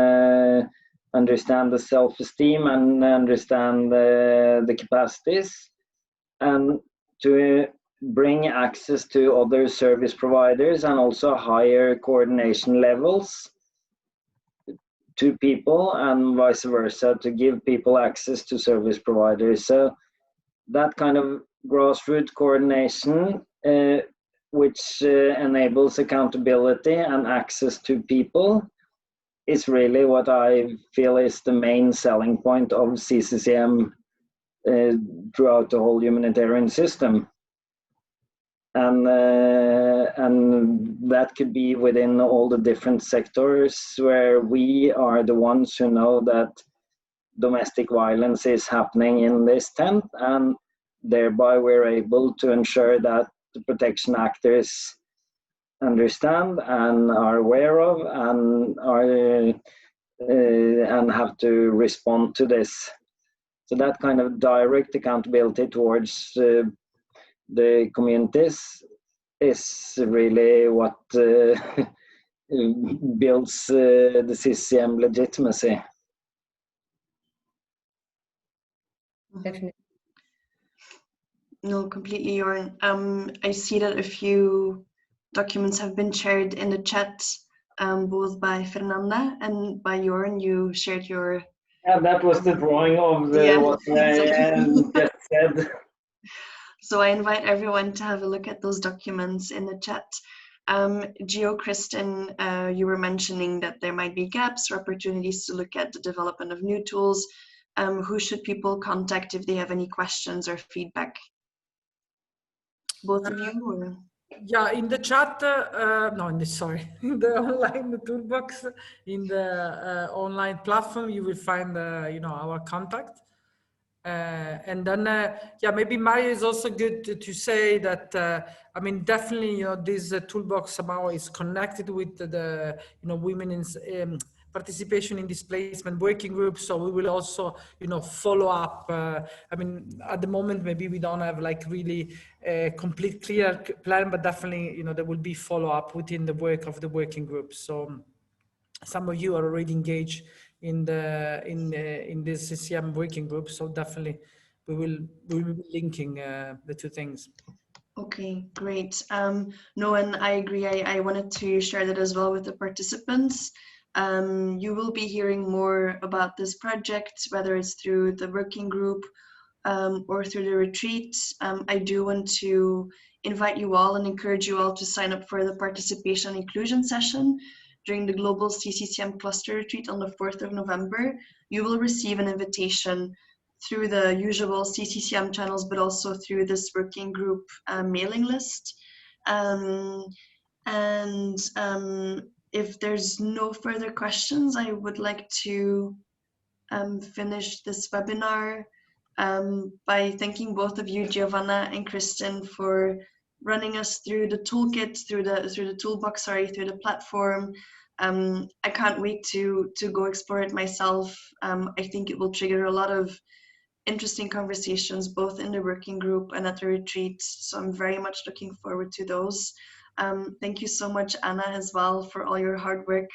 [SPEAKER 4] understand the self-esteem and understand the capacities, and to bring access to other service providers and also higher coordination levels to people, and vice versa, to give people access to service providers. So that kind of grassroots coordination, which enables accountability and access to people, is really what I feel is the main selling point of CCCM throughout the whole humanitarian system. And that could be within all the different sectors where we are the ones who know that domestic violence is happening in this tent, and thereby we're able to ensure that the protection actors understand and are aware of and have to respond to this. So that kind of direct accountability towards the communities is really what builds the CCCM legitimacy.
[SPEAKER 2] Definitely.
[SPEAKER 1] No, completely, Jorn. I see that a few documents have been shared in the chat, both by Fernanda and by Jorn. You shared your...
[SPEAKER 4] Yeah, that was the drawing of what I just said.
[SPEAKER 1] So I invite everyone to have a look at those documents in the chat. Gio, Kristen, you were mentioning that there might be gaps or opportunities to look at the development of new tools. Who should people contact if they have any questions or feedback? Both of you? Or?
[SPEAKER 3] Yeah, in the chat, in the online toolbox, in the online platform, you will find, our contact. And then, maybe Maya is also good to say that, definitely, this toolbox somehow is connected with the, women in participation in displacement working group. So we will also, follow up. At the moment, maybe we don't have like really a complete clear plan, but definitely, there will be follow up within the work of the working group. So some of you are already engaged in this CCM working group, so definitely we will be linking the two things.
[SPEAKER 1] Okay, great. No, and I agree. I wanted to share that as well with the participants. You will be hearing more about this project, whether it's through the working group or through the retreat, I do want to invite you all and encourage you all to sign up for the participation and inclusion session during the Global CCCM Cluster retreat on the 4th of November. You will receive an invitation through the usual CCCM channels, but also through this working group mailing list. If there's no further questions, I would like to finish this webinar by thanking both of you, Giovanna and Kristen, for running us through the toolkit, through the toolbox, through the platform. I can't wait to go explore it myself. I think it will trigger a lot of interesting conversations, both in the working group and at the retreat. So I'm very much looking forward to those. Thank you so much, Anna, as well, for all your hard work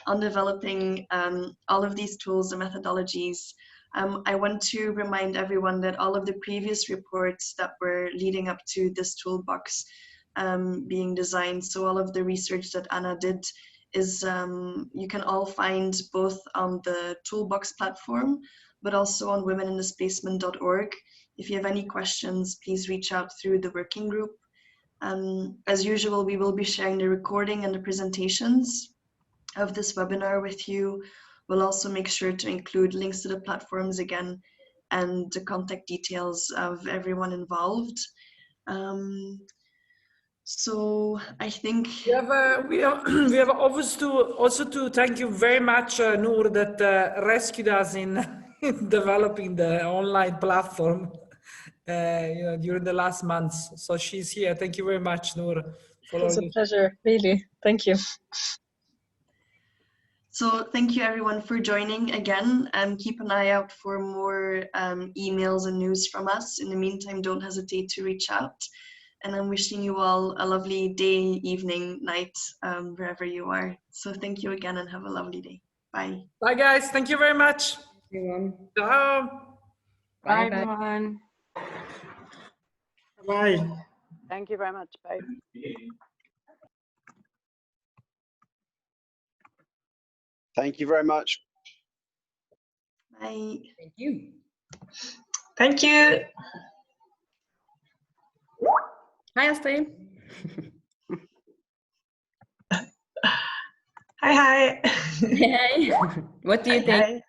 [SPEAKER 1] on developing all of these tools and methodologies. I want to remind everyone that all of the previous reports that were leading up to this toolbox being designed, so all of the research that Anna did, is you can all find both on the Toolbox platform, but also on womenindisplacement.org. If you have any questions, please reach out through the working group. As usual, we will be sharing the recording and the presentations of this webinar with you. We'll also make sure to include links to the platforms again and the contact details of everyone involved. So I think
[SPEAKER 3] we have also to thank you very much, Noor, that rescued us in developing the online platform during the last months. So she's here. Thank you very much, Noor.
[SPEAKER 8] It's a pleasure, really. Thank you.
[SPEAKER 1] So thank you everyone for joining again, and keep an eye out for more emails and news from us. In the meantime, don't hesitate to reach out. And I'm wishing you all a lovely day, evening, night, wherever you are. So thank you again and have a lovely day. Bye.
[SPEAKER 3] Bye, guys. Thank you very much.
[SPEAKER 2] Everyone.
[SPEAKER 3] Ciao.
[SPEAKER 9] Bye, everyone.
[SPEAKER 3] Bye.
[SPEAKER 9] Thank you very much. Bye.
[SPEAKER 10] Thank you very much.
[SPEAKER 1] Bye.
[SPEAKER 2] Thank you.
[SPEAKER 8] Thank you.
[SPEAKER 2] Hi, Astrid.
[SPEAKER 8] Hi.
[SPEAKER 2] Hey. What do you think?
[SPEAKER 8] Hi.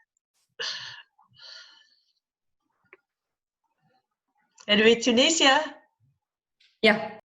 [SPEAKER 8] And with Tunisia?
[SPEAKER 2] Yeah.